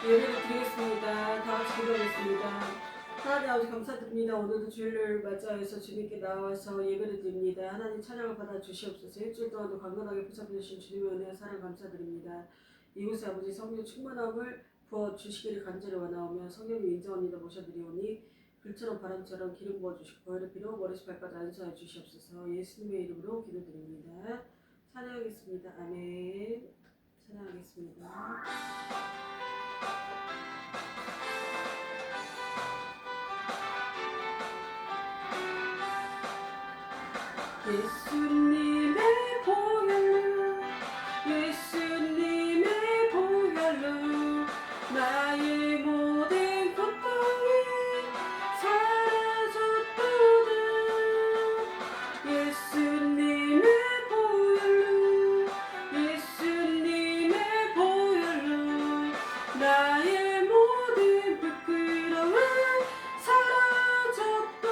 예배를 드리겠습니다. 다 같이 기도하겠습니다. 하나님 아버지 감사드립니다. 오늘도 주일을 맞이하여서 주님께 나와서 예배를 드립니다. 하나님 찬양을 받아 주시옵소서. 일주일 동안도 강건하게 붙잡혀 주신 주님의 은혜와 사랑 감사드립니다. 이곳에 아버지 성령 충만함을 부어 주시기를 간절히 원하오며 성령님 인정합니다. 모셔드리오니 불처럼 바람처럼 기름 부어주시고 보혈의 피로 머리씩 발까지 안수하여 주시옵소서. 예수님의 이름으로 기도드립니다. 찬양하겠습니다. 아멘. 찬양하겠습니다. 예수님의 보혈로 예수님의 보혈로 나의 모든 고통이 사라졌도다. 예수님의 보혈로 예수님의 보혈로 나의 모든 부끄러움 사라졌도다.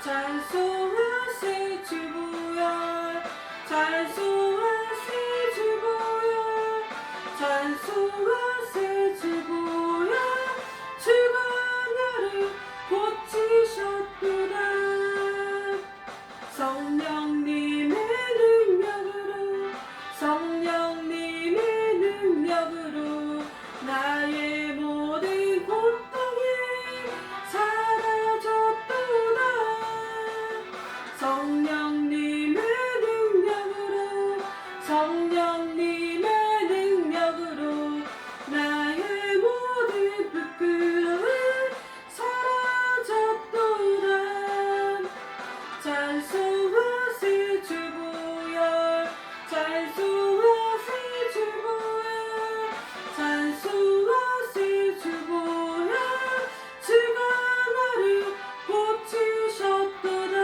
찬송하세 주보혈 찬송하세 주보혈 찬송하세 주보혈 주가 나를 고치셨도다. 성령님의 능력으로 성령님의 능력으로 나의 모든 고통이 사라졌도다. 성령님의 능력으로 성령님의 능력으로 나의 모든 부끄러움 사라졌도다. 찬송하세 주보혈 찬송하세 주보혈 찬송하세 주보혈 주가 나를 고치셨도다.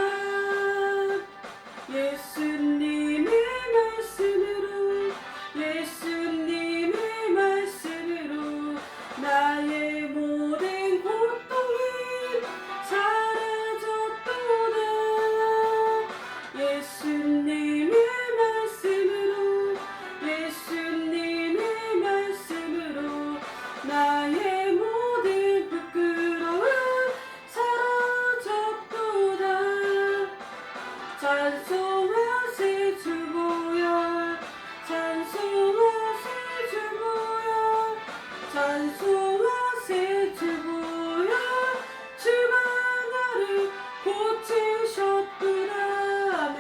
예수님의 말씀으로 예수님의 말씀으로 나의 모든 고통이 사라졌도다. 예수님의 말씀으로 예수님의 말씀으로 나의 모든 부끄러움 사라졌도다. 찬송하세 주보혈 찬송하세 주보혈 찬송하세 주보혈 주가 나를 고치셨구나. 아멘.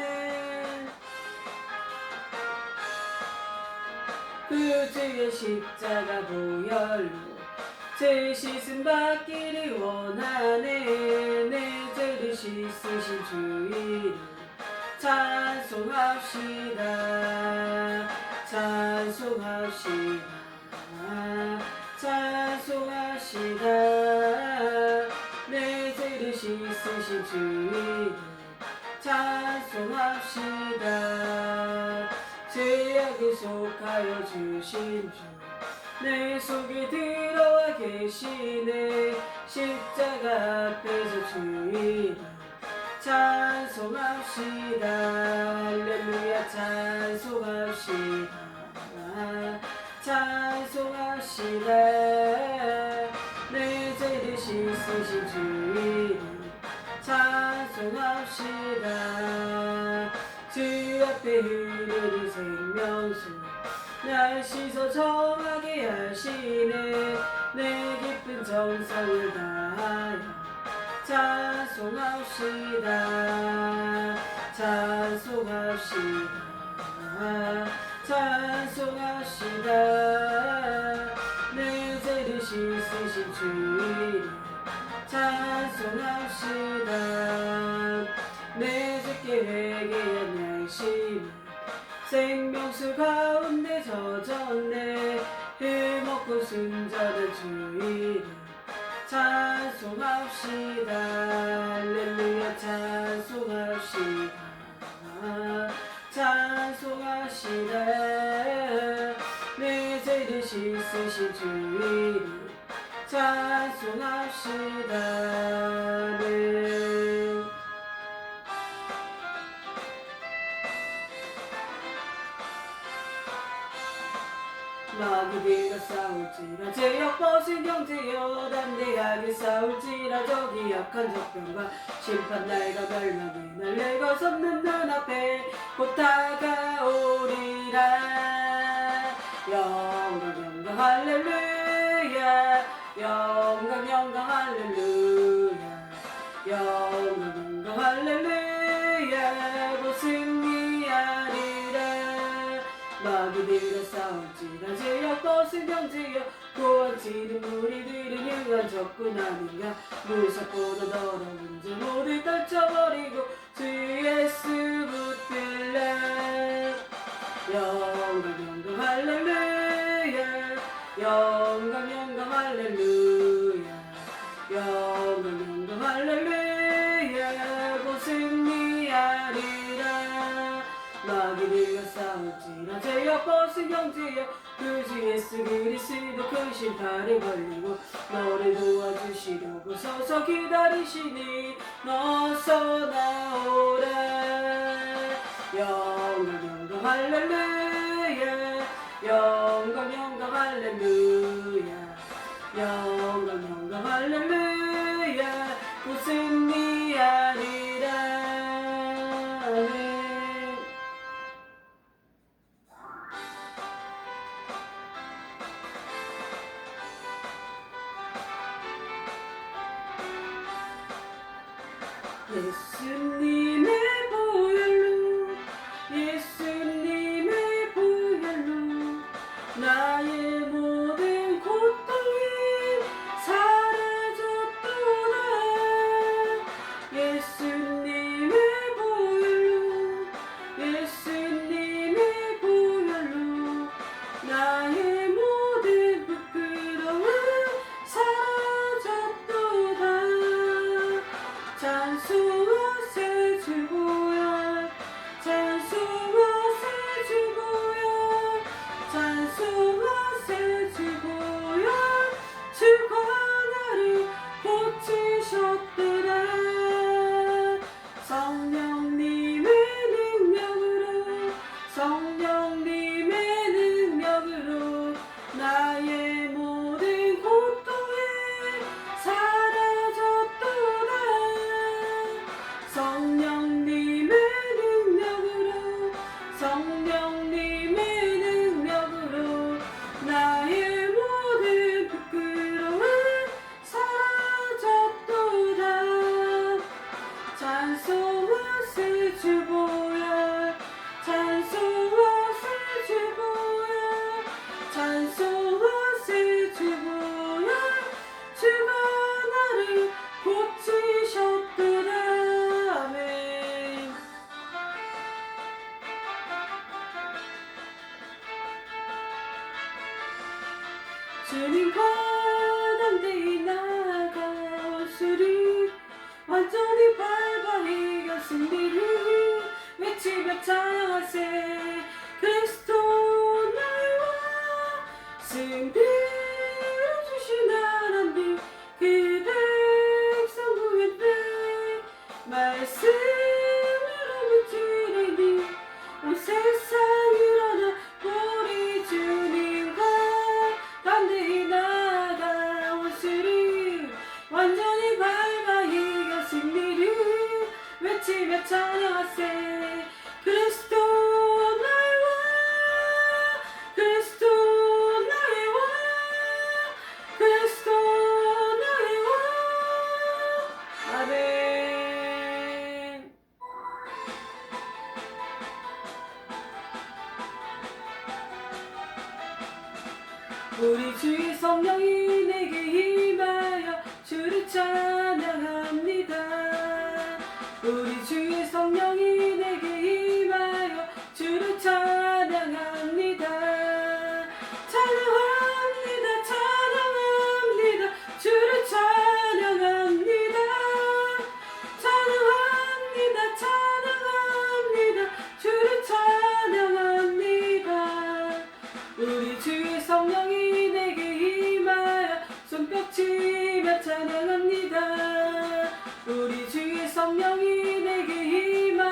그 주의 십자가 보혈로 죄 씻음 받기를 원하네. 내 죄를 씻으신 주이를 찬송합시다. 찬송합시다. 찬송합시다. 내 죄를 씻으신 주이를 찬송합시다. 죄악에 속하여 주신 주 내 속에 들어와 계시네. 십자가 앞에서 주이를 찬송합시다. 할렐루야 찬송합시다. 찬송합시다. 내 죄를 씻으신 주이를 찬송합시다. 주 앞에 흐르는 생명수 날 씻어 정하게 하시네. 내 깊은 정성을 다하여 찬송합시다. 찬송합시다. 찬송합시다. 내 죄를 씻으신 주이를 찬송합시다. 내 죄께 회개한 양심을 생명수 가운데 젖었네. 흙먹고 순전한 주이를 찬송합시다. 할렐루야 찬송합시다. 찬송합시다. 내 죄를 씻으신 주이를 찬송합시다. 네. 마귀들과 싸울지라 제약벗은 형제여 담대하게 싸울지라 저기 약한 적병과 심판 날과 멸망의 날 내가 섰는 눈앞에 곧 다가오리라. 영광 할렐루야 영광 할렐루야 영광 할렐루야 곧 승리하리라. 마귀들과 싸울지라 제약벗은 형제여 구원치는 무리들은 흉한 적군 아닌가. 무섭고도 더러운 자 모두 떨쳐버리고 주 예수 붙들라. 영광 할렐루야 영광 할렐루야 영광 할렐루야 곧 승리하리라. 마귀들과 싸울지라 제약벗은 형제여 그 주 예수 그리스도 큰 심판에 걸리고 너를 도와주시려고 서서 기다리시니 어서 나오라. 영광 할렐루야 영광 할렐루야 영광 할렐루야 곧 승리하리라. 아멘. 예수님의 보혈로 예수님의 보혈로 나의 모든 고통이 사라졌도다. 예수님의 보혈로 예수님의 보혈로 나의 모든 부끄러움 사라졌도다. 찬송하세 주보야 찬송하세 주보야 찬송하세 주보야 주가 나를 고치셨더라. 성령님의 능력으로 성령님의 능력으로 나의 모든 고통이 사라졌도다. 성령님의 능력으로 성령님의 능력으로 나의 모든 부끄러움 사라졌도다. 찬송하세 주보야 찬송하세 주보야 찬송하세 주보야 주가 나를 고치셨더라. 아멘. 주님과 담대히 나아가시리 완전히 밟아 이겨 승리를 외치며 찬양하세. 그리스도 나와 승리를 주신 하나님 그 백성 구원대 말씀으로 붙이리니 온 세상 일어나 우리 주님과 담대히 나아가오시리 완전히 밟아 이겨 승리를 외치며 찬양하세. 그리스도 나의 왕 그리스도 나의 왕 그리스도 나의 왕. 아멘. 우리 주의 성령이 내게 임하여 주를 찬양합니다. 우리 주의 성령이 내게 임하여 주를 찬양합니다. 찬양합니다 찬양합니다 주를 찬양합니다. 찬양합니다 찬양합니다 주를 찬양합니다. 우리 주의 성령이 내게 임하여 손뼉치며 찬양합니다. 우리 주의 성령이 내게 임하여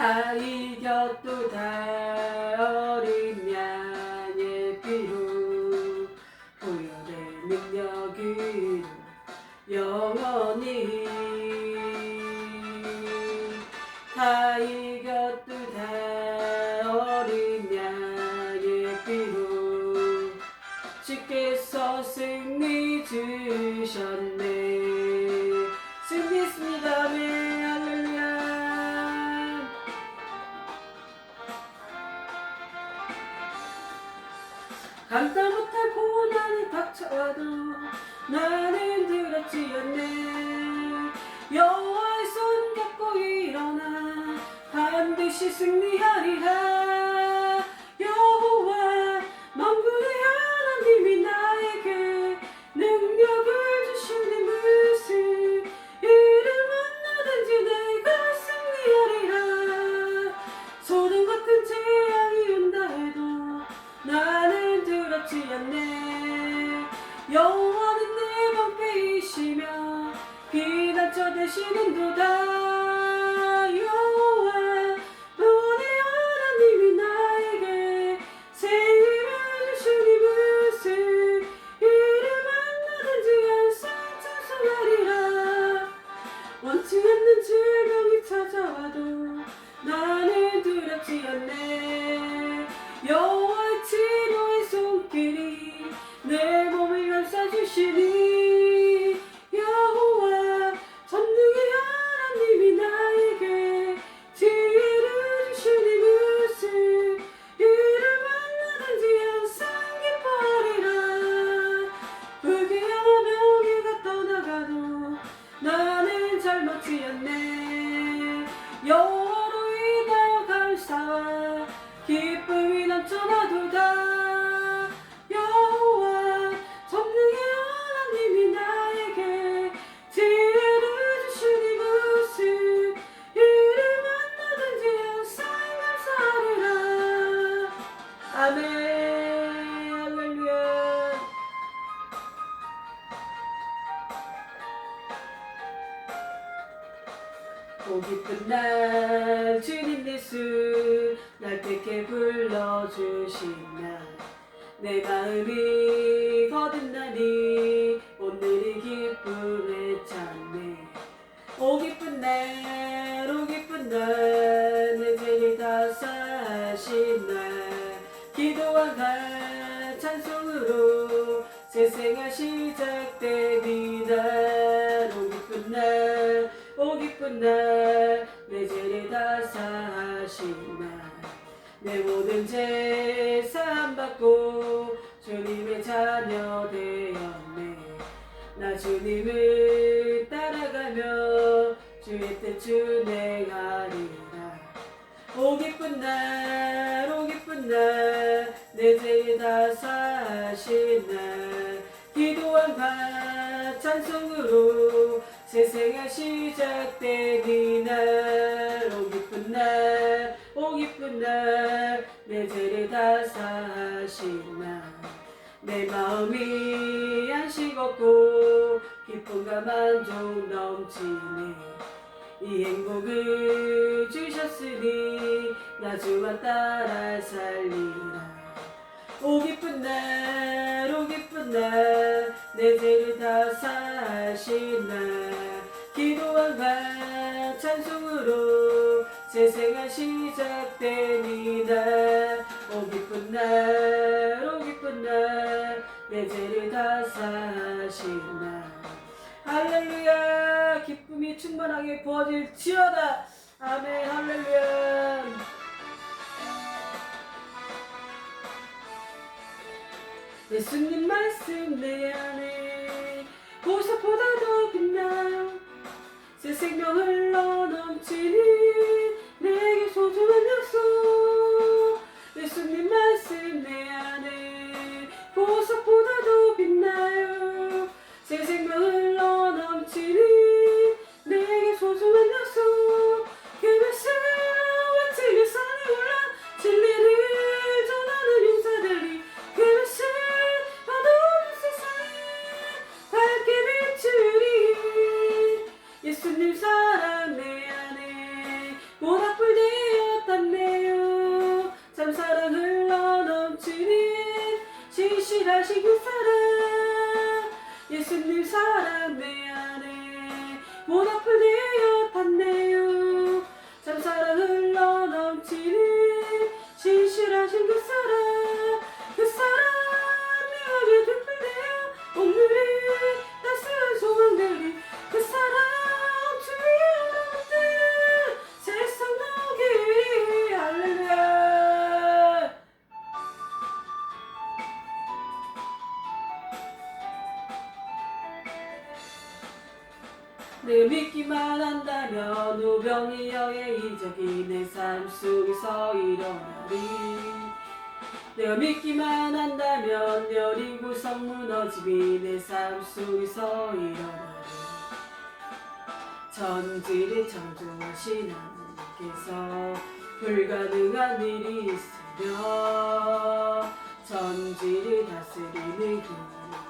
다 이겼도다 어린 양의 피로 보혈의 능력으로 영원히 다 이겼도다 어린 양의 피로 주께서 승리 주셨네. 승리했습니다. 아멘. 할렐루야. 감당 못할 고난이 닥쳐와도 나는 두렵지 않네. 여호와의 손 잡고 일어나 반드시 승리하리라. 여호와 만군의 하나님이 나에게 능력을 주시는 모습 이를 만나든지 내가 승리하리라. 소돔 같은 재앙이 온다 해도 나는 두렵지 않네. 여호와는 내 방패이시며 피난처 되시는도다. 여호와 너의 하나님이 나에게 새 힘을 주시니 무슨 일을 만나든지 항상 찬송하리라. 원치 않는 질병이 찾아와도 나는 두렵지 않네. 여호와의 치료의 손길이 내 몸을 감싸주시니 여호와 전능의 하나님이 나에게 지혜를 주시니 무슨 일을 만나든지 항상 기뻐하리라. 불귀한 명예가 떠나가도 나는 잘못지 않네. 여호와로 인하여 감사와 기쁨이 넘쳐나도다. 여호와 전능의 하나님이 나에게 지혜를 주시니 무슨 일을 만나든지 항상 감사하리라. 아멘. 할렐루야. 오 기쁜 날 주님 예수 날 택해 불러주신 날 내 마음이 거듭나니 오늘이 기쁨의 찬네. 오 기쁜 날 오 기쁜 날 내 죄를 다 사하신 날 기도와 찬송으로 새 생활 시작되니 날. 오 기쁜 날 오 기쁜 날 내 죄를 다 사하신 날 내 모든 죄 사함받고 주님의 자녀 되었네. 나 주님을 따라가며 주의 뜻 준행하리라. 오 기쁜 날 오 기쁜 날 내 죄를 다 사하신 날 기도와 찬송으로 새 생활 시작되니 날. 오 기쁜 날 오 기쁜 날 내 죄를 다 사하신 날 내 마음이 안식 얻고 기쁨과 만족 넘치네. 이 행복을 주셨으니 나 주만 따라 살리라. 오 기쁜 날 오 기쁜 날 내 죄를 다 사하신 날 기도와 찬송으로 새 생활 시작되니 날. 오 기쁜 날 오 기쁜 날 내 죄를 다 사하신 날. 할렐루야. 기쁨이 충만하게 부어질지어다. 아멘. 할렐루야. 예수님 말씀 내 안에 보석보다 더 빛나요. 새 생명 흘러 넘치니 내게 소중한 약속. 예수님 말씀 내 안에 보석보다 더 빛나요. 새 생명 흘러 넘치니 내게 소중한 약속. 그 말씀 외치며 산에 올라 진리를 전하는 용사들이 그 말씀 어두운 세상에 밝게 비추리. 예수님 사랑 내 안에 모닥불 풀되어 탔네요. 참 사랑 흘러 넘치는 신실하신 그 사랑, 그 사랑 내 어제 등불되어 오늘의 따스한 소망들이 그 사랑 주위에 흐르는 세상 너기 할렐루야. 내가 믿기만 한다면 우병이 여의 이적이 내 삶 속에서 일어나리. 내가 믿기만 한다면 여리고성 무너짐이 내 삶 속에서 일어나리. 전지를 창조하신 하나님께서 불가능한 일이 있으며 전지를 다스리는 그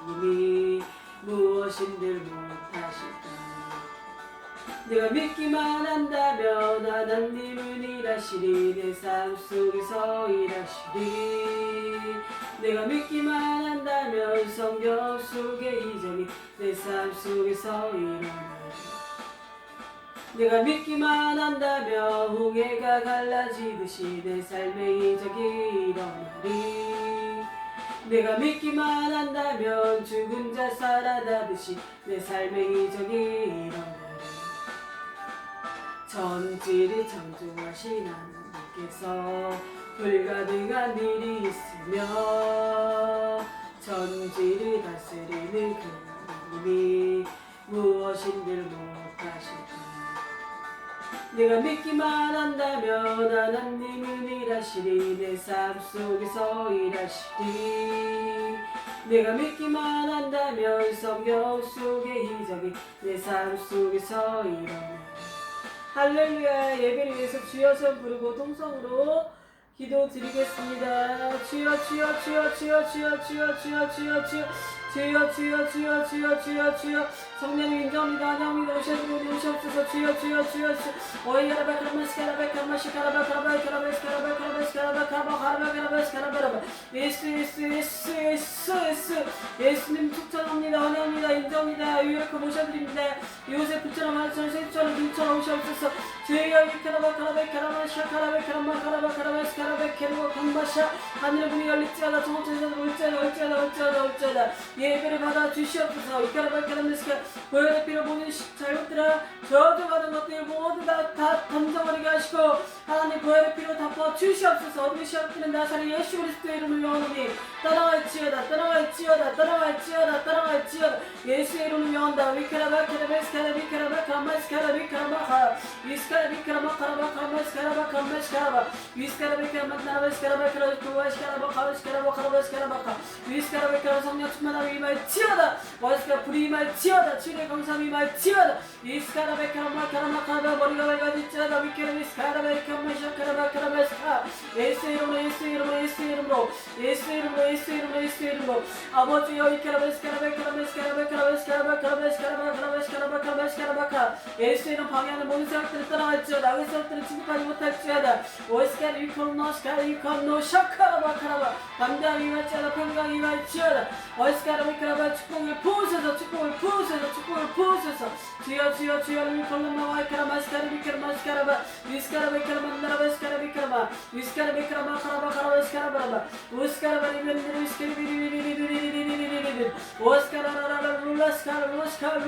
하나님이 무엇인들 못하실까. 내가 믿기만 한다면 하나님은 일하시리. 내 삶 속에서 일하시리. 내가 믿기만 한다면 성경 속의 이적이 내 삶 속에서 일어나리. 내가 믿기만 한다면 홍해가 갈라지듯이 내 삶의 이적이 일어나리. 내가 믿기만 한다면 죽은 자 살아나듯이 내 삶의 이적이 일어나리. 전지를 창조하신 하나님께서 불가능한 일이 있으며 전지를 다스리는 그 하나님이 무엇인들 못하실까. 내가 믿기만 한다면 하나님은 일하시리. 내 삶 속에서 일하시리. 내가 믿기만 한다면 성경 속의 이적이 내 삶 속에서 일어나리. 할렐루야. 예배를 위해서 주여 선 부르고 통성으로 기도 드리겠습니다. 주여 주여 주여 주여 주여 주여 주여 주여 주여 주여 주여 주여 주여 주여 주여 성령님 인정합니다. 하나님이 오셔서 주여 주여 주여 오이야라바 카라마스카라바 카라마시카라바 카라바 카라바스 카라바 카라바스 카라바 카라바 카라바 카라바스 카라바라바 예수 예수 예수 예수 예수 예수님 축전합니다. 환영합니다. 인정합니다. 유력하 모셔드립니다. 요셉처럼 하늘처럼 새처럼 눈처럼 오셔옵소서. 주여 이카라바 카라바 카라마샤 카라바 카라마 카라바 카라바스 카라바 케르고 강마샤 하늘의 문이 열릴지어다 정원천사들 올지어다 예배를 받아 주시옵소서. 이카라바 카라마스카 보혈의 피로 모든 잘못들아 저주받은 것들 모두 다 던져버리게 하시고 하나님 보혈의 피로 덮어 주시옵소서. 우리 시험되는 나사렛 예수 그리스도의 이름을 영원히 따라갈지어다 예수의 이름을 영원다. 위카라바 카라바스카라 위카라바 카라마스카라 위카라바하 위스카라 위카라바 카라바 카라마스카라바 카라마스카라바 위스카라 위카라바 나라바스카라바 카라바스카라바 카라바스카라바 카라바스카라바 위스카라 위카라 성령 충만함 임할지어다. 와스카 불이 임할지어다. 치료의 감사함 임할지어다. 위스카라 위카라바 카라마 카라바 머리가 밝아질지어다. 위카라 위스카라 위카라바 샤카라바 카라바스카 예수의 이름으로 아버지여 이카라바스카라바 예수의 이름 방해하는 모든 생각들을 떠나갈지어다. 악의 생각들을 진입하지 못할지어다. 오스카라 위컴노 샤카라바 카라바 담대함이 임할지어다. 평강이 임할지어다. 오스카라 위카라바 축복을 부으소서 주여 위컴노 이카라마스카라 위카라마스카라바 위스카라 위카라만나라바스카라 위카라마 위스카라 위카라마 카라바 카라바스카라바라바 오스카라 바리면들 위스카리 비리비리비리비리비리비리 오스카라라라라 룰라스카라 루샤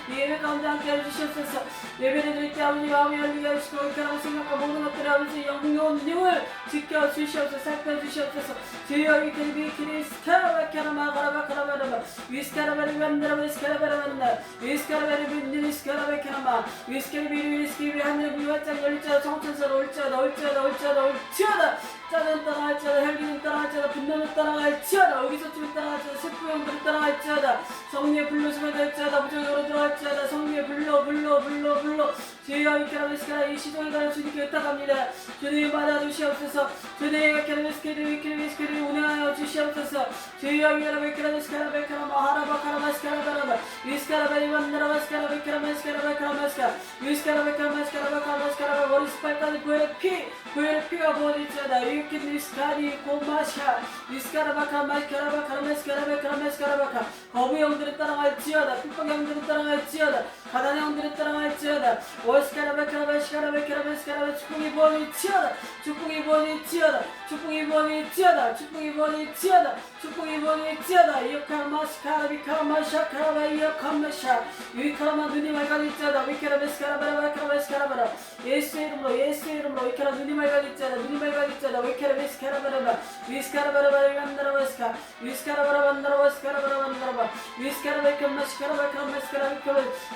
예배 가운데 함께 해주시옵소서. 예배를 드릴 때 아버지 마음이 열리게 하시고 이카라고 생각과 모든 것들을 아버지 영혼을 지켜주시옵소서. 살펴주시옵소서. 주여 위키리 스카라바 카라마 카라바 카라바라바 위스카라바리 만나라 위스카라바라만나 위스카라바리 빈들이 스카라바 카라마 위스카리 비리 위스키리 하늘 불이 활짝 열리자 정천사로 올지어다 짜증 따라갈지어다 헬기는 따라갈지어다 분노는 따라갈지어다 의기소침을 따라갈지어다 슬프용들을 따라갈지어다 성리의 불로 숨어들지어다 무적으로 들어갈지어다 성리의 불로 주여 위키라메스카라 이 시종에 관한 주님께 의탁합니다. 주님 받아주시옵소서. 주님 위키라메스카를 운행하여 주시옵소서. 주여 위키라메스카라 베카라 마하라바카라마스카라 바라바 위스카라베리 만나라마스카라 베카라마스카라 베카라마스카 위스카라베카라마스카라 베카라마스카라 머리스팔까지 구엘의 피가 부어질지어다. 위키미스카리 고마샤 위스카라바카마스카라바카라마스카라 베카라마스카라바카 거부 영들을 따라갈지어다. 핍박 영들을 따라갈지어다. 가난의 영들을 따라갈지어다. 월스카라바카라바시카라베카라마스카라 축복이 부어질지어다. 축복이 부어질지어다. 축복이 부어질지어다. 축복이 부어질지어다. 축복이 부어질지어다. 이어카라마스카라 비카라마샤카라바 이어카마샤 위카라마 눈이 맑아질지어다. 위카라베스카라바라바카라바스카라바라 예수의 이름으로 위카라 눈이 맑아질지어다. 눈이 맑아질지어다. 위카라베스카라바라바 위스카라바라바라바라바스카 위스카라바라바라바스카라바라바스카라바라바 위스카라베카마시카라바카라마스카라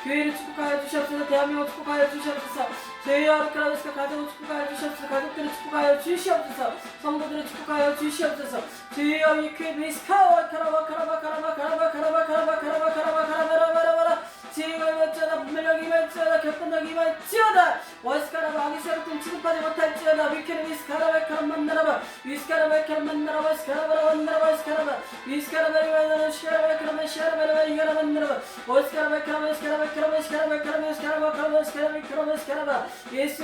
교회를 축복하여 주시옵소서. 대한민국을 축복하여 주시옵소서. 저희와 아르카라베스카 가정을 축복하여 주시옵소서. 가족들을 축복하여 주시옵소서. 성도들을 축복하여 주시옵소서. 저희와 위크의 미스카와 카라바카라바카라바카라바카라바카라바카라바카라바카라바라바라 지혜가 임할지어다. 분별력이 임할지어다. 결단력이 임할지어다. 워스카라바 아기사르튼 취급하지 못할지어다. 위크의 미스카라바카라 만나라바 위스카라바카라 만나라바 스카라바라 만나라바 스카라바 위스카라바리바라 시카라바카라바 시카라바라 이가라 만나라바 워스카라바카라바 스카라바카라바 스카라바카라바 스카라바카라바 스카라바카라바 스카라바 예수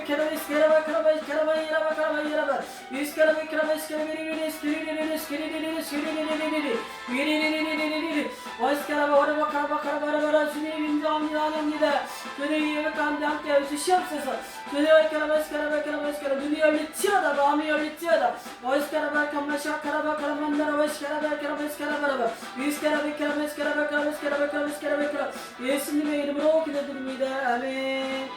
캐라바 스카라바카라바 스카라바 이라바카라바 이라바 위스카라바카라바 스카라비리리리 스키리리리리 스키리리리리 스키리리리리 위리리리리리리 워스카라바 오라바카라바카라바라바라 주님 인정합니다. 합니다. 주님 예배 가운데 함께하여 주시옵소서. 주님 스카라바카라바스카라바카라바스카라 눈이 열리지어다. 마음이 열리지어다. 워스카라바카마샤카라바카라만나라바스카라바카라바스카라바라바 위스카라바카라바스카라바카라바스카라바카라바스카라바카라 예수님의 이름으로 기도드립니다. 아멘.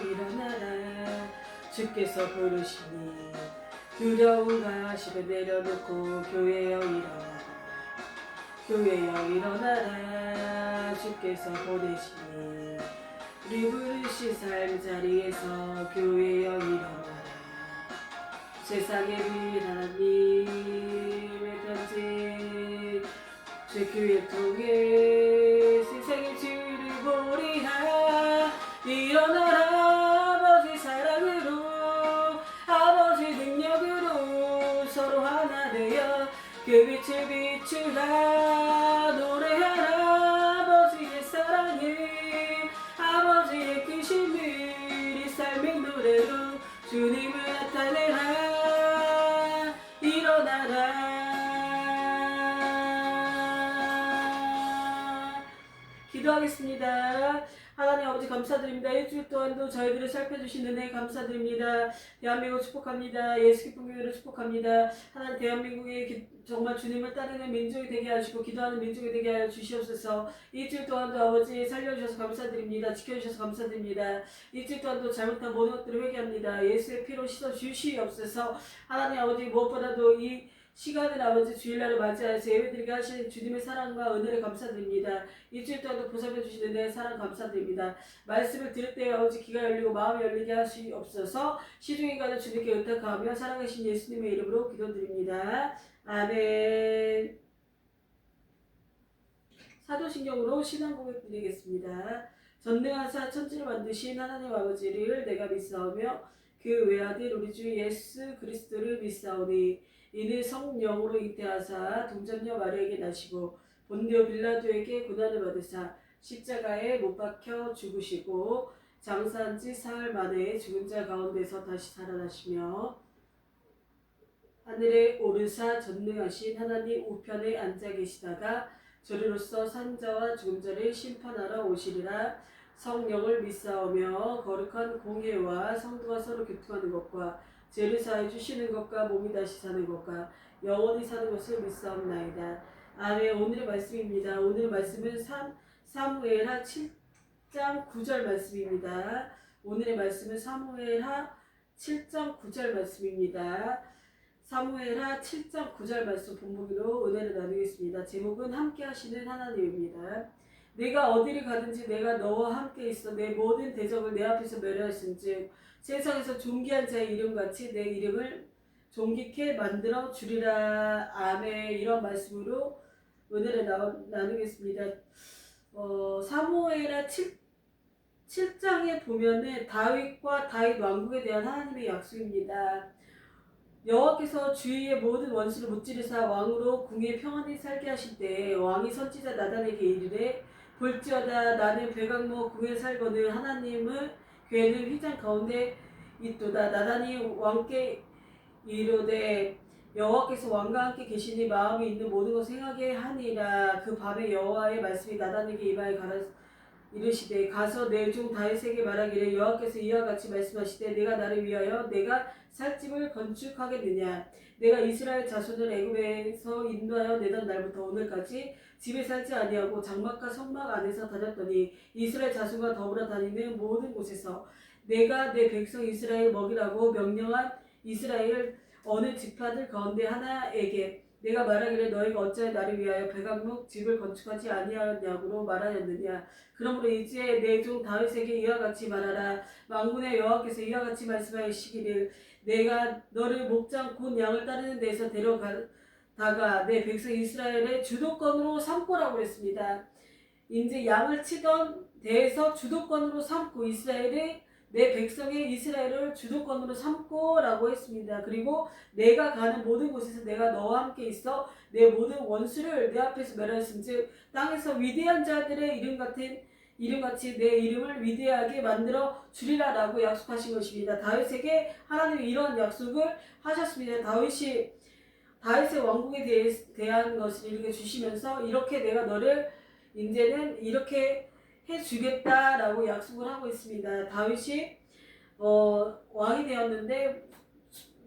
일어나라 주께서 부르시니 두려운 가십을 내려놓고 교회여 일어나라. 교회여 일어나라 주께서 보내시니 우리 부르신 삶 자리에서 교회여 일어나라. 세상에 위 하나님의 편지 제 교회 통해 세상의 주를 보리라. 일어나라 아버지 사랑으로 아버지 능력으로 서로 하나 되어 그 빛을 비추라. 노래하라 아버지의 사랑을 아버지의 크심을 이 삶의 노래로 주님을 나타내라. 일어나라. 기도하겠습니다. 하나님 아버지 감사드립니다. 일주일 동안도 저희들을 살펴주신 은혜 감사드립니다. 대한민국 축복합니다. 예수 기쁜 교회를 축복합니다. 하나님 대한민국이 정말 주님을 따르는 민족이 되게 하시고 기도하는 민족이 되게 하여 주시옵소서. 일주일 동안도 아버지 살려주셔서 감사드립니다. 지켜주셔서 감사드립니다. 일주일 동안도 잘못한 모든 것들을 회개합니다. 예수의 피로 씻어 주시옵소서. 하나님 아버지 무엇보다도 이 시간을 아버지 주일날을 맞이하여서 예배드리게 하시는 주님의 사랑과 은혜를 감사드립니다. 일주일 동안도 보살펴 주신 은혜 사랑 감사드립니다. 말씀을 들을 때 아버지 귀가 열리고 마음이 열리게 하시옵소서. 시중에 가는 주님께 의탁하며 사랑하신 예수님의 이름으로 기도드립니다. 아멘. 사도신경으로 신앙 고백 드리겠습니다. 전능하사 천지를 만드신 하나님 아버지를 내가 믿사오며 그 외아들 우리 주 예수 그리스도를 믿사오니 이는 성령으로 잉태하사 동정녀 마리아에게 나시고 본디오 빌라도에게 고난을 받으사 십자가에 못 박혀 죽으시고 장사한 지 사흘 만에 죽은 자 가운데서 다시 살아나시며 하늘에 오르사 전능하신 하나님 우편에 앉아 계시다가 저리로서 산 자와 죽은 자를 심판하러 오시리라. 성령을 믿사오며 거룩한 공회와 성도가 서로 교통하는 것과 죄를 사해 주시는 것과 몸이 다시 사는 것과 영원히 사는 것을 믿사옵나이다. 아멘. 오늘의 말씀입니다. 오늘의 말씀은 사무엘하 7장 9절 말씀입니다. 오늘의 말씀은 사무엘하 7장 9절 말씀입니다. 사무엘하 7장 9절 말씀 본문으로 은혜를 나누겠습니다. 제목은 함께 하시는 하나님입니다. 내가 어디를 가든지 내가 너와 함께 있어 내 모든 대적을 내 앞에서 멸하였은즉 세상에서 존귀한 자의 이름같이 내 이름을 존귀케 만들어 주리라. 아멘. 이런 말씀으로 은혜를 나누겠습니다. 사무엘하 7장에 보면은 다윗과 다윗 왕국에 대한 하나님의 약속입니다. 여호와께서 주위의 모든 원수를 무찌르사 왕으로 궁에 평안히 살게 하실 때 왕이 선지자 나단에게 이르되 볼지어다 나는 배강모 궁에 살거늘 하나님을 괴는 휘장 가운데 있도다. 나단이 왕께 이르되 여호와께서 왕과 함께 계시니 마음이 있는 모든 것을 행하게 하니라. 그 밤에 여호와의 말씀이 나단에게 임하여 이르시되 가서 내 종 다윗에게 말하기를 여호와께서 이와 같이 말씀하시되 내가 나를 위하여 내가 살 집을 건축하겠느냐. 내가 이스라엘 자손을 애굽에서 인도하여 내던 날부터 오늘까지 집에 살지 아니하고 장막과 성막 안에서 다녔더니 이스라엘 자손과 더불어 다니는 모든 곳에서 내가 내 백성 이스라엘 먹이라고 명령한 이스라엘 어느 지파들 가운데 하나에게 내가 말하기를 너희가 어찌하여 나를 위하여 백악목 집을 건축하지 아니하냐고 말하였느냐. 그러므로 이제 내 종 다윗에게 이와 같이 말하라. 만군의 여호와께서 이와 같이 말씀하시기를 내가 너를 목장 곧 양을 따르는 데서 데려다가 내 백성 이스라엘의 주도권으로 삼고라고 했습니다. 이제 양을 치던 데에서 주도권으로 삼고 이스라엘의 내 백성의 이스라엘을 주도권으로 삼고라고 했습니다. 그리고 내가 가는 모든 곳에서 내가 너와 함께 있어 내 모든 원수를 내 앞에서 멸하였은즉 땅에서 위대한 자들의 이름같이 내 이름을 위대하게 만들어 주리라라고 약속하신 것입니다. 다윗에게 하나님이 이런 약속을 하셨습니다. 다윗의 왕국에 대한 것을 이렇게 주시면서 이렇게 내가 너를 이제는 이렇게 해주겠다라고 약속을 하고 있습니다. 다윗이 왕이 되었는데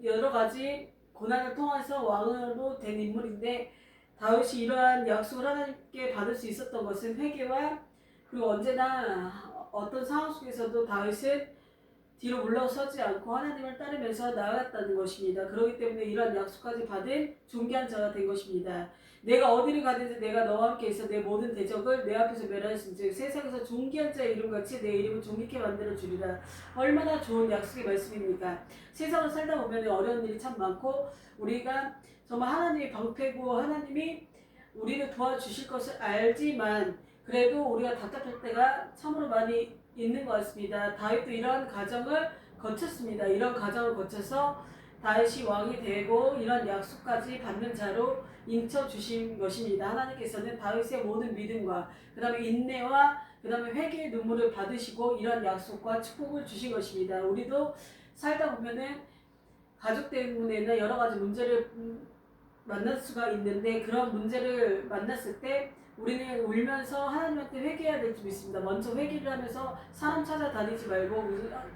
여러 가지 고난을 통해서 왕으로 된 인물인데 다윗이 이러한 약속을 하나님께 받을 수 있었던 것은 회개와 그리고 언제나 어떤 상황 속에서도 다윗은 뒤로 물러서지 않고 하나님을 따르면서 나아갔다는 것입니다. 그렇기 때문에 이러한 약속까지 받은 존귀한 자가 된 것입니다. 내가 어디를 가든지 내가 너와 함께 있어 내 모든 대적을 내 앞에서 멸하였은즉 세상에서 존귀한 자의 이름같이 내 이름을 존귀케 만들어 주리라. 얼마나 좋은 약속의 말씀입니까? 세상을 살다 보면 어려운 일이 참 많고 우리가 정말 하나님의 방패고 하나님이 우리를 도와주실 것을 알지만 그래도 우리가 답답할 때가 참으로 많이 있는 것 같습니다. 다윗도 이러한 과정을 거쳤습니다. 이런 과정을 거쳐서 다윗이 왕이 되고 이런 약속까지 받는 자로 인쳐주신 것입니다. 하나님께서는 다윗의 모든 믿음과 그 다음에 인내와 그 다음에 회개의 눈물을 받으시고 이런 약속과 축복을 주신 것입니다. 우리도 살다 보면은 가족 때문에나 여러 가지 문제를 만날 수가 있는데 그런 문제를 만났을 때 우리는 울면서 하나님한테 회개해야 될 줄 믿습니다. 먼저 회개를 하면서 사람 찾아다니지 말고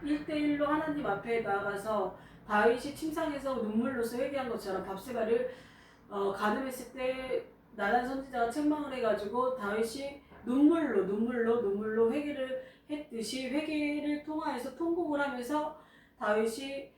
1대1로 하나님 앞에 나아가서 다윗이 침상에서 눈물로서 회개한 것처럼 밥세바를 가늠했을 때 나단 선지자가 책망을 해가지고 다윗이 눈물로 회개를 했듯이 회개를 통하여서 통곡을 하면서 다윗이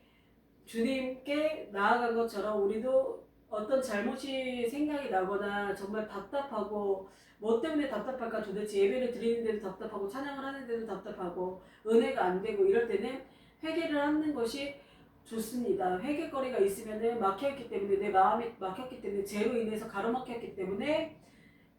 주님께 나아간 것처럼 우리도 어떤 잘못이 생각이 나거나 정말 답답하고 뭐 때문에 답답할까 도대체 예배를 드리는데도 답답하고 찬양을 하는데도 답답하고 은혜가 안 되고 이럴 때는 회개를 하는 것이 좋습니다. 회개거리가 있으면 막혀있기 때문에 내 마음이 막혔기 때문에 죄로 인해서 가로막혔기 때문에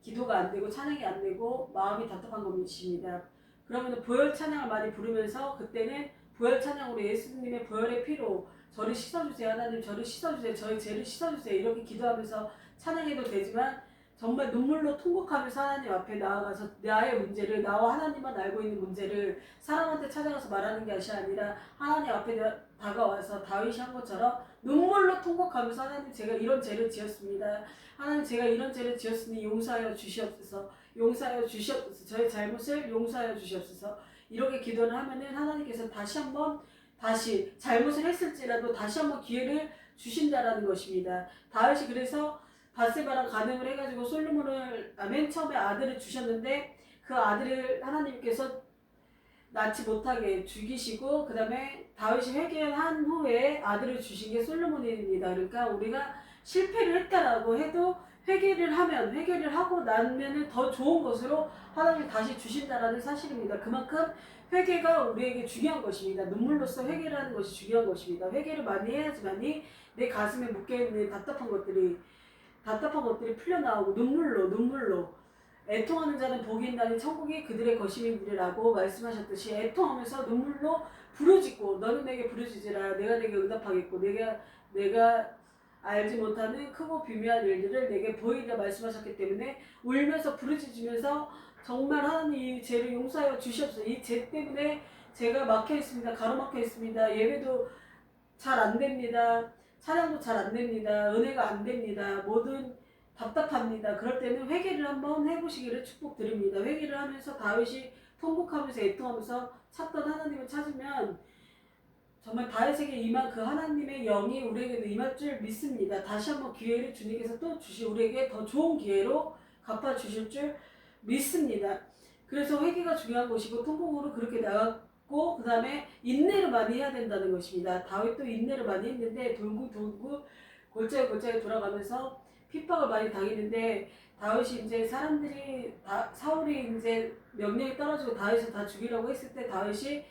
기도가 안 되고 찬양이 안 되고 마음이 답답한 것입니다. 그러면 보혈 찬양을 많이 부르면서 그때는 보혈 찬양으로 예수님의 보혈의 피로 저를 씻어주세요. 하나님 저를 씻어주세요. 저의 죄를 씻어주세요. 이렇게 기도하면서 찬양해도 되지만 정말 눈물로 통곡하면서 하나님 앞에 나아가서 나의 문제를 나와 하나님만 알고 있는 문제를 사람한테 찾아가서 말하는 것이 아니라 하나님 앞에 다가와서 다윗이 한 것처럼 눈물로 통곡하면서 하나님 제가 이런 죄를 지었습니다. 하나님 제가 이런 죄를 지었으니 용서하여 주시옵소서. 용서하여 주시옵소서. 저의 잘못을 용서하여 주시옵소서. 이렇게 기도를 하면은 하나님께서 다시 잘못을 했을지라도 다시 한번 기회를 주신다라는 것입니다. 다윗이 그래서 바세바랑 간음을 해가지고 솔로몬을 맨 처음에 아들을 주셨는데 그 아들을 하나님께서 낳지 못하게 죽이시고 그 다음에 다윗이 회개한 후에 아들을 주신 게 솔로몬입니다. 그러니까 우리가 실패를 했다라고 해도 회개를 하고 나면은 더 좋은 것으로 하나님이 다시 주신다라는 사실입니다. 그만큼 회개가 우리에게 중요한 것입니다. 눈물로써 회개를 하는 것이 중요한 것입니다. 회개를 많이 해야지만이 내 가슴에 묶여있는 답답한 것들이 풀려나오고 눈물로 애통하는 자는 복이 있나니 천국이 그들의 것임이니라고 말씀하셨듯이 애통하면서 눈물로 부르짖고 너는 내게 부르짖으라 내가 내게 응답하겠고 내가 알지 못하는 크고 비밀한 일들을 내게 보이리라 말씀하셨기 때문에 울면서 부르짖으면서 정말 하나님 이 죄를 용서하여 주시옵소서. 이 죄 때문에 제가 막혀 있습니다. 가로막혀 있습니다. 예배도 잘 안 됩니다. 찬양도 잘 안 됩니다. 은혜가 안 됩니다. 뭐든 답답합니다. 그럴 때는 회개를 한번 해보시기를 축복드립니다. 회개를 하면서 다윗이 통곡하면서 애통하면서 찾던 하나님을 찾으면 정말 다윗에게 임한 그 하나님의 영이 우리에게도 임할 줄 믿습니다. 다시 한번 기회를 주님께서 또 우리에게 더 좋은 기회로 갚아주실 줄 믿습니다. 그래서 회개가 중요한 것이고 통곡으로 그렇게 나갔고 그 다음에 인내를 많이 해야 된다는 것입니다. 다윗도 인내를 많이 했는데 돌고 골짜기 돌아가면서 핍박을 많이 당했는데 다윗이 이제 사울이 이제 명령이 떨어지고 다윗을 다 죽이려고 했을 때 다윗이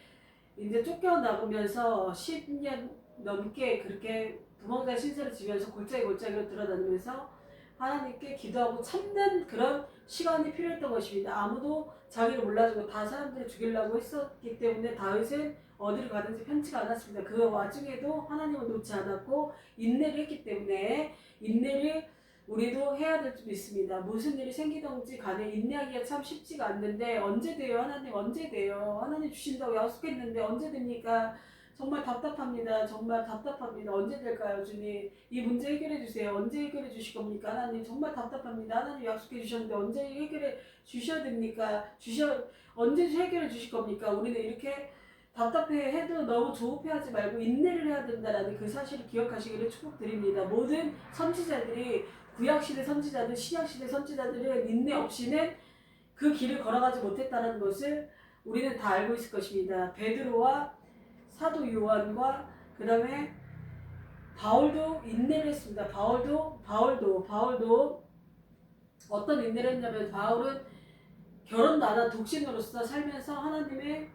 이제 쫓겨나오면서 10년 넘게 그렇게 두번간 신세를 지면서 골짜기로 돌아다니면서 하나님께 기도하고 참는 그런 시간이 필요했던 것입니다. 아무도 자기를 몰라주고 다 사람들이 죽이려고 했었기 때문에 다윗은 어디를 가든지 편치가 않았습니다. 그 와중에도 하나님을 놓지 않았고 인내를 했기 때문에 인내를 우리도 해야 될 줄 믿습니다. 무슨 일이 생기든지 간에 인내하기가 참 쉽지가 않는데 언제 돼요? 하나님 언제 돼요? 하나님 주신다고 약속했는데 언제 됩니까? 정말 답답합니다. 정말 답답합니다. 언제 될까요, 주님? 이 문제 해결해 주세요. 언제 해결해 주실 겁니까? 하나님 정말 답답합니다. 하나님 약속해 주셨는데 언제 해결해 주셔야 됩니까? 언제 해결해 주실 겁니까? 우리는 이렇게 답답해 해도 너무 조급해하지 말고 인내를 해야 된다는 그 사실을 기억하시기를 축복드립니다. 모든 선지자들이 구약시대 선지자들, 신약시대 선지자들은 인내 없이는 그 길을 걸어가지 못했다는 것을 우리는 다 알고 있을 것입니다. 베드로와 사도 요한과 그 다음에 바울도 인내를 했습니다. 바울도 어떤 인내를 했냐면 바울은 결혼도 안 한 독신으로서 살면서 하나님의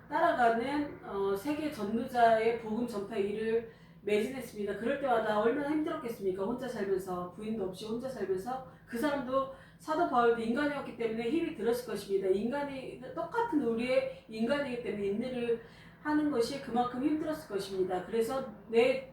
따라가는 세계 전도자의 복음 전파 일을 매진했습니다. 그럴 때마다 얼마나 힘들었겠습니까? 혼자 살면서 부인도 없이 혼자 살면서 그 사람도 사도 바울도 인간이었기 때문에 힘이 들었을 것입니다. 똑같은 우리의 인간이기 때문에 인내를 하는 것이 그만큼 힘들었을 것입니다. 그래서 내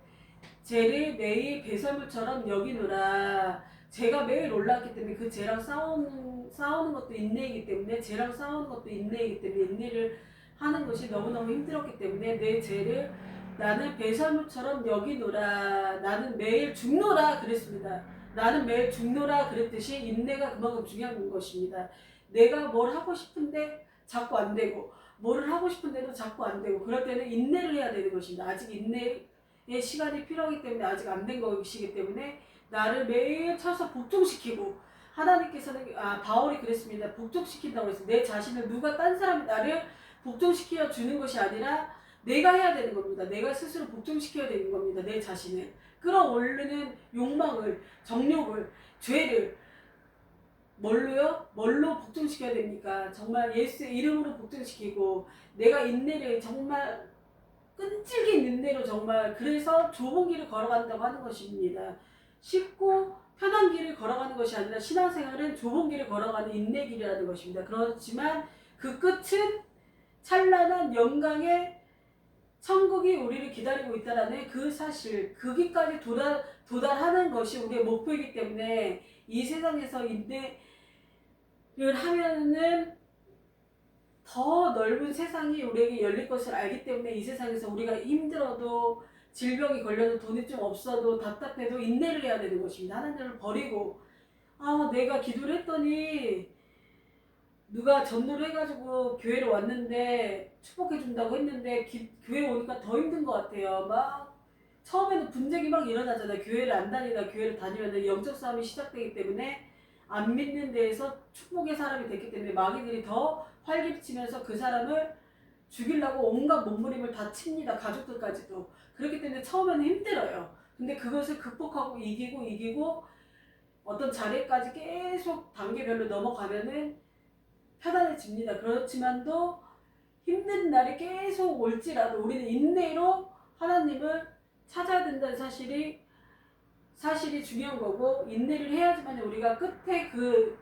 죄를 매일 배설물처럼 여기노라. 죄가 매일 올라왔기 때문에 그 죄랑 싸우는 것도 인내이기 때문에 죄랑 싸우는 것도 인내이기 때문에 인내를 하는 것이 너무너무 힘들었기 때문에 내 죄를 나는 배설물처럼 여기노라. 나는 매일 죽노라 그랬습니다. 나는 매일 죽노라 그랬듯이 인내가 그만큼 중요한 것입니다. 내가 뭘 하고 싶은데 자꾸 안 되고 뭐를 하고 싶은데도 자꾸 안 되고 그럴 때는 인내를 해야 되는 것입니다. 아직 인내의 시간이 필요하기 때문에 아직 안 된 것이기 때문에 나를 매일 쳐서 복종시키고 하나님께서는 바울이 그랬습니다. 복종시킨다고 했어요. 내 자신을 딴 사람이 나를 복종시켜 주는 것이 아니라 내가 해야 되는 겁니다. 내가 스스로 복종시켜야 되는 겁니다. 내 자신을 끌어올리는 욕망을, 정욕을, 죄를 뭘로 복종시켜야 됩니까? 정말 예수의 이름으로 복종시키고 내가 인내를 정말 끈질긴 인내로 정말 그래서 좁은 길을 걸어간다고 하는 것입니다. 쉽고 편한 길을 걸어가는 것이 아니라 신앙생활은 좁은 길을 걸어가는 인내 길이라는 것입니다. 그렇지만 그 끝은 찬란한 영광의 천국이 우리를 기다리고 있다는 그 사실, 그 길까지 도달하는 것이 우리의 목표이기 때문에 이 세상에서 인내를 하면은 더 넓은 세상이 우리에게 열릴 것을 알기 때문에 이 세상에서 우리가 힘들어도 질병이 걸려도 돈이 좀 없어도 답답해도 인내를 해야 되는 것입니다. 하나님을 버리고 내가 기도를 했더니 누가 전도를 해가지고 교회를 왔는데 축복해준다고 했는데 교회 오니까 더 힘든 것 같아요. 막 처음에는 분쟁이 막 일어나잖아요. 교회를 안 다니다 교회를 다니면 영적 싸움이 시작되기 때문에 안 믿는 데에서 축복의 사람이 됐기 때문에 마귀들이 더 활기치면서 그 사람을 죽이려고 온갖 몸부림을 다 칩니다. 가족들까지도. 그렇기 때문에 처음에는 힘들어요. 근데 그것을 극복하고 이기고 어떤 자리까지 계속 단계별로 넘어가면은 편안해집니다. 그렇지만도 힘든 날이 계속 올지라도 우리는 인내로 하나님을 찾아야 된다는 사실이 중요한 거고, 인내를 해야지만 우리가 끝에 그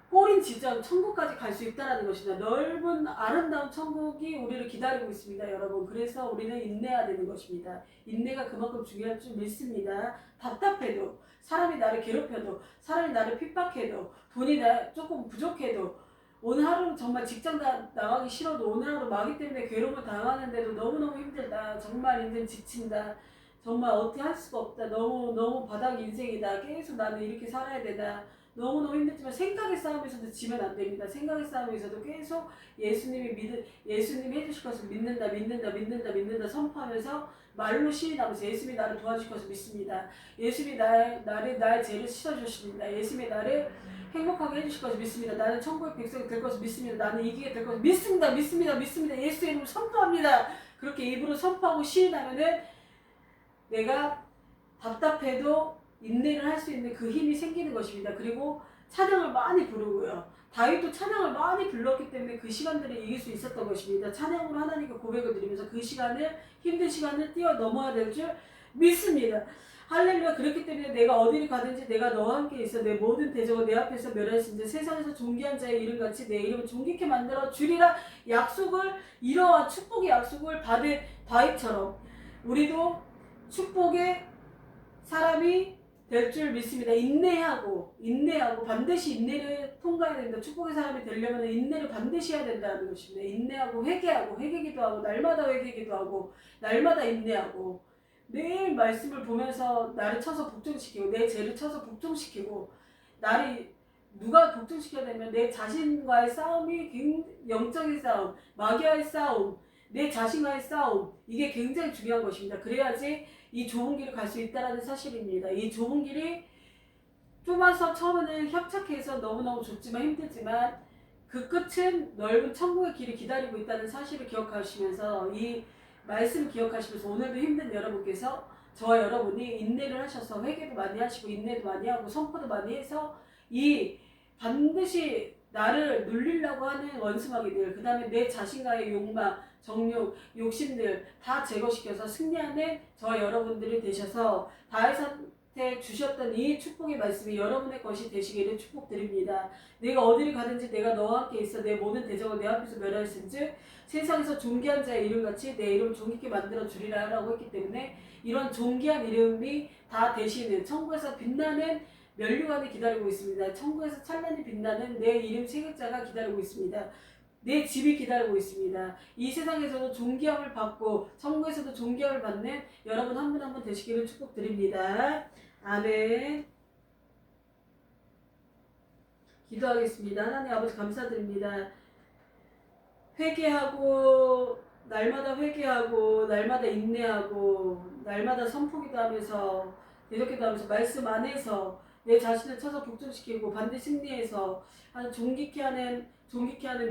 꼬린 지점 천국까지 갈 수 있다는 것입니다. 넓은 아름다운 천국이 우리를 기다리고 있습니다, 여러분. 그래서 우리는 인내해야 되는 것입니다. 인내가 그만큼 중요할 줄 믿습니다. 답답해도, 사람이 나를 괴롭혀도, 사람이 나를 핍박해도, 돈이 조금 부족해도, 오늘 하루 정말 직장 나가기 싫어도, 오늘 하루 마귀 때문에 괴로움을 당하는데도 너무너무 힘들다, 정말 인생 지친다, 정말 어떻게 할 수가 없다, 너무 바닥 인생이다, 계속 나는 이렇게 살아야 되나, 너무너무 힘들지만 생각의 싸움에서도 지면 안 됩니다. 생각의 싸움에서도 계속 예수님이 해주실 것을 믿는다 선포하면서 말로 시인하면서 예수님이 나를 도와줄 것을 믿습니다. 예수님이 나의 죄를 씻어주십니다. 예수님이 나를 행복하게 해주실 것을 믿습니다. 나는 천국의 백성이 될 것을 믿습니다. 나는 이기게 될 것을 믿습니다. 예수의 이름으로 선포합니다. 그렇게 입으로 선포하고 시인하면은 내가 답답해도 인내를 할 수 있는 그 힘이 생기는 것입니다. 그리고 찬양을 많이 부르고요. 다윗도 찬양을 많이 불렀기 때문에 그 시간들을 이길 수 있었던 것입니다. 찬양으로 하나님께 고백을 드리면서 그 힘든 시간을 뛰어넘어야 될 줄 믿습니다. 할렐루야. 그렇기 때문에 내가 어디를 가든지 내가 너와 함께 있어 내 모든 대적을 내 앞에서 멸하신지 세상에서 존귀한 자의 이름같이 내 이름을 존귀케 만들어 주리라 약속을, 이러한 축복의 약속을 받은 다윗처럼 우리도 축복의 사람이 될 줄 믿습니다. 인내하고 반드시 인내를 통과해야 된다. 축복의 사람이 되려면 인내를 반드시 해야 된다는 것입니다. 인내하고 회개기도하고 날마다 회개기도하고 날마다 인내하고 매일 말씀을 보면서 나를 쳐서 복종시키고 내 죄를 쳐서 복종시키고, 나를 누가 복종시켜야 되면 내 자신과의 싸움이 영적인 싸움, 마귀와의 싸움, 내 자신과의 싸움, 이게 굉장히 중요한 것입니다. 그래야지 이 좁은 길을 갈 수 있다는 사실입니다. 이 좁은 길이 좁아서 처음에는 협착해서 너무너무 좁지만 힘들지만 그 끝은 넓은 천국의 길이 기다리고 있다는 사실을 기억하시면서, 이 말씀을 기억하시면서 오늘도 힘든 여러분께서 저와 여러분이 인내를 하셔서 회개도 많이 하시고 인내도 많이 하고 선포도 많이 해서 이 반드시 나를 눌리려고 하는 원수마귀들, 그 다음에 내 자신과의 욕망, 정욕, 욕심들 다 제거시켜서 승리하는 저와 여러분들이 되셔서 다윗한테 주셨던 이 축복의 말씀이 여러분의 것이 되시기를 축복드립니다. 내가 어디를 가든지 내가 너와 함께 있어 내 모든 대적을 내 앞에서 멸하였은즉 세상에서 존귀한 자의 이름같이 내 이름을 존귀케 만들어 주리라 라고 했기 때문에, 이런 존귀한 이름이 다 되시는 천국에서 빛나는 면류관이 기다리고 있습니다. 천국에서 찬란히 빛나는 내 이름 세격자가 기다리고 있습니다. 내 집이 기다리고 있습니다. 이 세상에서도 존귀함을 받고 천국에서도 존귀함을 받는 여러분 한 분 한 분 되시기를 축복드립니다. 아멘. 기도하겠습니다. 하나님 아버지 감사드립니다. 회개하고 날마다 인내하고 날마다 선포기도 하면서 대적기도 하면서 말씀 안에서 내 자신을 쳐서 복종시키고 반드시 승리해서 존귀케 하는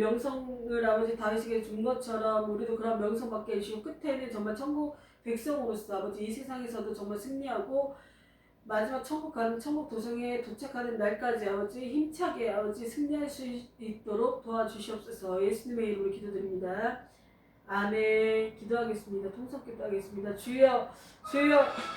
명성을 아버지 다윗에게 준 것처럼 우리도 그런 명성 받게 해주시고, 끝에는 정말 천국 백성으로서 아버지 이 세상에서도 정말 승리하고 마지막 천국 도성에 도착하는 날까지 아버지 힘차게 아버지 승리할 수 있도록 도와주시옵소서. 예수님의 이름으로 기도드립니다. 아멘. 기도하겠습니다. 통성 기도하겠습니다. 주여 할렐루야.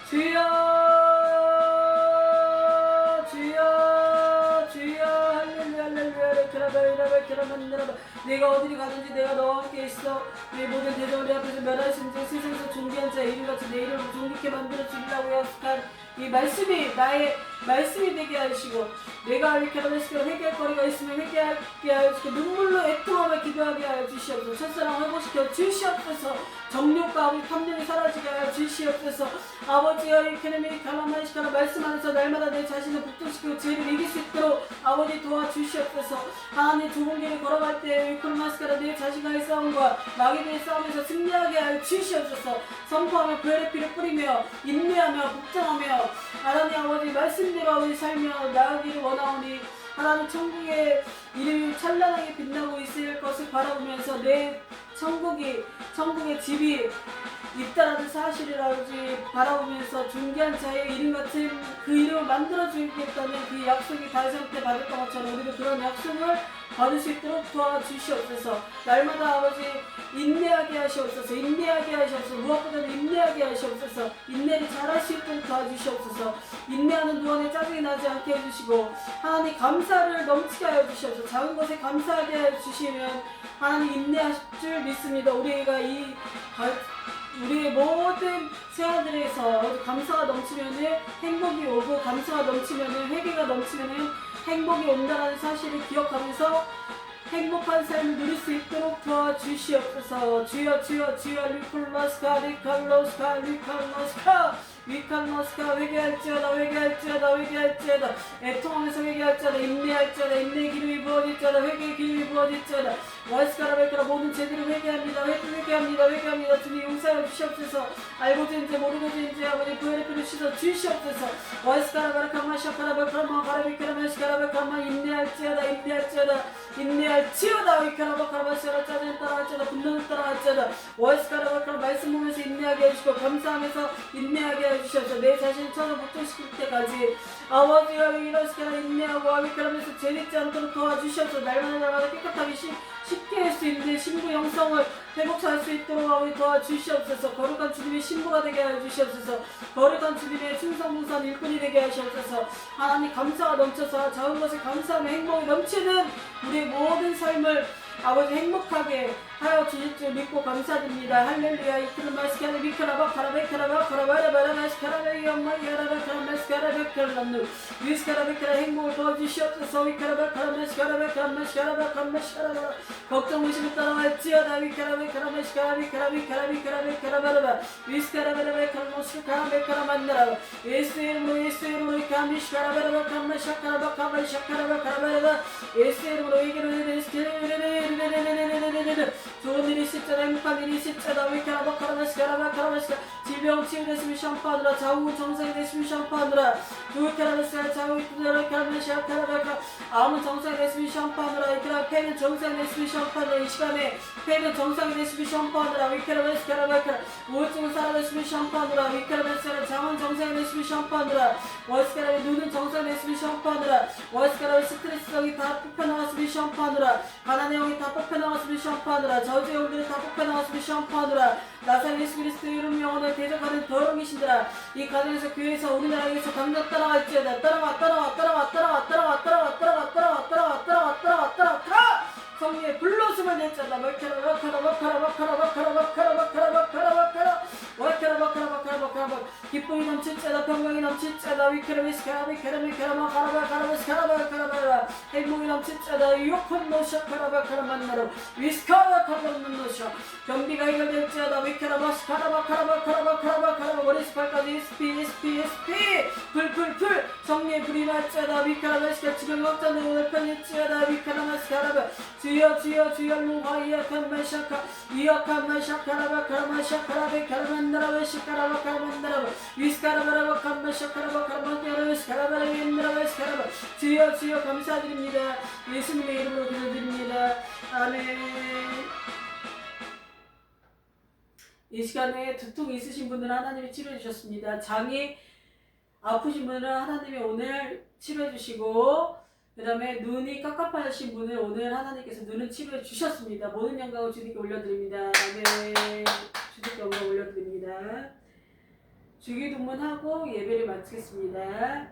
내가 어디를 가든지 내가 너와 함께 있어 내 모든 대적을 내 앞에서 멸하신지 세상에서 존귀한 자의 이름같이 내 이름을 존귀케 만들어 주리라고 약속한 이 말씀이 나의 말씀이 되게 하시고, 내가 이렇게 회개할 거리가 있으면 회개하게 하여 주시고 눈물로 애통하며 기도하게 하여 주시옵소서. 첫사랑 회복시켜 주시옵소서. 정욕과 아버지 탐욕이 사라지게 하여 주시옵소서. 아버지여 이케네미 가라마이시카라 말씀 안에서 날마다 내 자신을 복종시키고 죄를 이길 수 있도록 아버지 도와주시옵소서. 하나님 좁은 길을 걸어갈 때 위크르마스카라 내 자신과의 싸움과 마귀들의 싸움에서 승리하게 하여 주시옵소서. 선포하며 부활의 피를 뿌리며 인내하며 복종하며 하나님 아버지 말씀대로 아버지 살며 나아가기를 원하오니, 하나님 천국의 이름이 찬란하게 빛나고 있을 것을 바라보면서 내 천국의 집이 있다라는 사실을 아버지 바라보면서 존귀한 자의 이름 같은 그 이름을 만들어 주겠다는 그 약속이 다윗한테 받았던 것처럼 우리도 그런 약속을 받을 수 있도록 도와주시옵소서. 날마다 아버지 인내하게 하시옵소서. 인내하게 하시옵소서. 무엇보다도 인내하게 하시옵소서. 인내를 잘할 수 있도록 도와주시옵소서. 인내하는 동안에 짜증이 나지 않게 해주시고 하나님 감사를 넘치게 하여 주시옵소서. 작은 것에 감사하게 하여 주시면 하나님 인내하실 줄 믿습니다. 우리의 모든 생활들에서 감사가 넘치면은 행복이 오고 감사가 넘치면은 회개가 넘치면은 행복이 온다는 사실을 기억하면서 행복한 삶을 누릴 수 있도록 도와주시옵소서. 주여 주여 주여 리콜로스카 리콜로스카 리콜로스카 위칼로스카 회개할지어다 회개할지어다 회개할지어다 애통하면서 회개할지어다 인내할지어다 인내의 기름이 부어질지어다 회개의 기름이 부어질지어다 와이스카라 베카라 모든 죄들을 회개합니다 회개합니다 주님 용서하여 주시옵소서. 알고든지 모르고든지 아버지 부활의 피로 씻어 주시옵소서. 와이스카라 바라카마 샤카라 베카라마 바라비카라마 시카라 베카라마 인내할지어다 인내할지어다 위카라 베카라마 시카라 짜증 따라할지어다 분노를 따라할지어다 와이스카라 베카라 말씀 보면서 인내하게 해주시고 감사하면서 인내하게 해주시옵소서. 내 자신을 천을 복종시킬 때까지 아버지와 이러시카라 인내하고 아비카라면서 죄짓지 않도록 도와주시옵소서. 날마다 깨끗하게 쉽게 할 수 있는 신부 영성을 회복할 수 있도록 아버지 도와주시옵소서. 거룩한 주님의 신부가 되게 하여 주시옵소서. 거룩한 주님의 충성무산 일꾼이 되게 하시옵소서. 하나님 감사가 넘쳐서 작은 것에 감사하며 행복이 넘치는 우리의 모든 삶을 아버지 행복하게 하여 주실 줄 믿고 감사드립니다. 할렐루야. 이크르 마스카라 미카라바 카라베카라바 카라바라바라 마스카라베 엄마이야라바 카라마스카라베 카라람누 위스카라베카라 행복을 도와주시옵소서. 위카라바 카라마스카라베 카라마스카라바 카라마스카라바 걱정 의심을 따라갈지어다 위카라베 카라마스카라베 카라비카라베 카라바라바 위스카라베라베 카라마스카라베 카라만나라바 예수이름으로 카미스카라바라바 카마샤카라바 카마샤카라바 카라바라바 예수이름으로 이기로 좋은 일이 있을지어다 행복한 일이 있을지어다 위카라바 카라마스카라바 카라마스카 질병 치유되시면 샴푸하느라 좌우 정상이 되시면 샴푸하느라 위카라마스카 좌우 이쁘더라 카라마샤카라바 아무 정상이 되시면 샴푸하느라 이카라 폐는 정상이 되시면 샴푸하느라 이 시간에 폐는 정상이 되시면 샴푸하느라 위카라마스카라바 우울증을 사라지시면 샴푸하느라 위카라마스카라 장은 정상이 되시면 샴푸하느라 와스카라의 눈은 정상이 되시면 샴푸하느라 와스카라의 스트레스성이 다 뽑혀나왔으면 샴푸하느라 가난의 영이 다 뽑혀나왔으면 샴푸하느라 저주의 영들이 다 뽑혀나왔으면 샴푸하느라 나사렛 예수 그리스도의 이름 영혼을 대적하는 더러운 귀신들아 이 가정에서 교회에서 우리나라에서 당장 따라갈지어다 따라와 성령의 불로숨을 낼지어다 기쁨이 넘칠지어다 평강이 넘칠지어다 위케라미스카라비케라미케라마 행복이 넘칠지어다 요콘노샤카라바카라만나로 위스카라카라만노샤 경비가 해결될지어다 위케라마스카라바카라바카라바카라바 머리스팔까지 SP 불 성령의 불이 날지어다 위케라마스카 지금 확장된 오늘 편일지어다 위케라마스카라바 주여 루하이야칸마샤카 이야칸마샤카라바카라마샤카라베카라만나라베시카라바카라만나라바 위스카라바라바칸마샤카라바카라마카라베시카라바라베시카라바 주여 감사드립니다. 예수님의 이름으로 기도드립니다. 아멘. 이 시간에 두통 있으신 분들은 하나님이 치료해 주셨습니다. 장이 아프신 분들은 하나님이 오늘 치료해 주시고 그 다음에 눈이 깝깝하신 분은 오늘 하나님께서 눈을 치료해 주셨습니다. 모든 영광을 주님께 올려드립니다. 아멘. 주님께 영광 올려드립니다. 주기도문하고 예배를 마치겠습니다.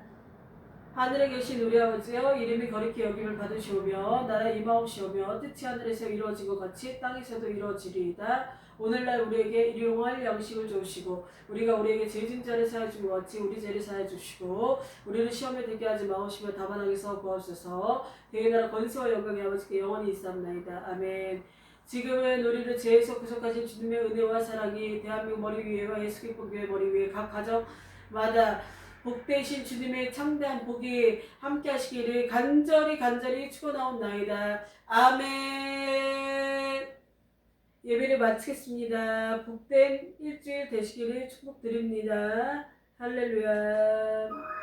하늘에 계신 우리 아버지여 이름이 거룩히 여김을 받으시오며 나라 임하옵시오며 뜻이 하늘에서 이루어진 것 같이 땅에서도 이루어지리이다. 오늘날 우리에게 일용할 양식을 주시고 우리가 우리에게 죄진 자를 사하여 준 것 같이 우리 죄를 사하여 주시고 우리를 시험에 들게 하지 마옵시며 다만 악에서 구하옵소서. 대의 나라 권세와 영광이 아버지께 영원히 있사옵나이다. 아멘. 지금은 우리를 죄에서 구속하신 주님의 은혜와 사랑이 대한민국 머리 위에와 예수기쁨 교회 머리 위에 각 가정마다 복되신 주님의 창대한 복이 함께 하시기를 간절히 축원하옵나이다. 아멘. 예배를 마치겠습니다. 복된 일주일 되시기를 축복드립니다. 할렐루야.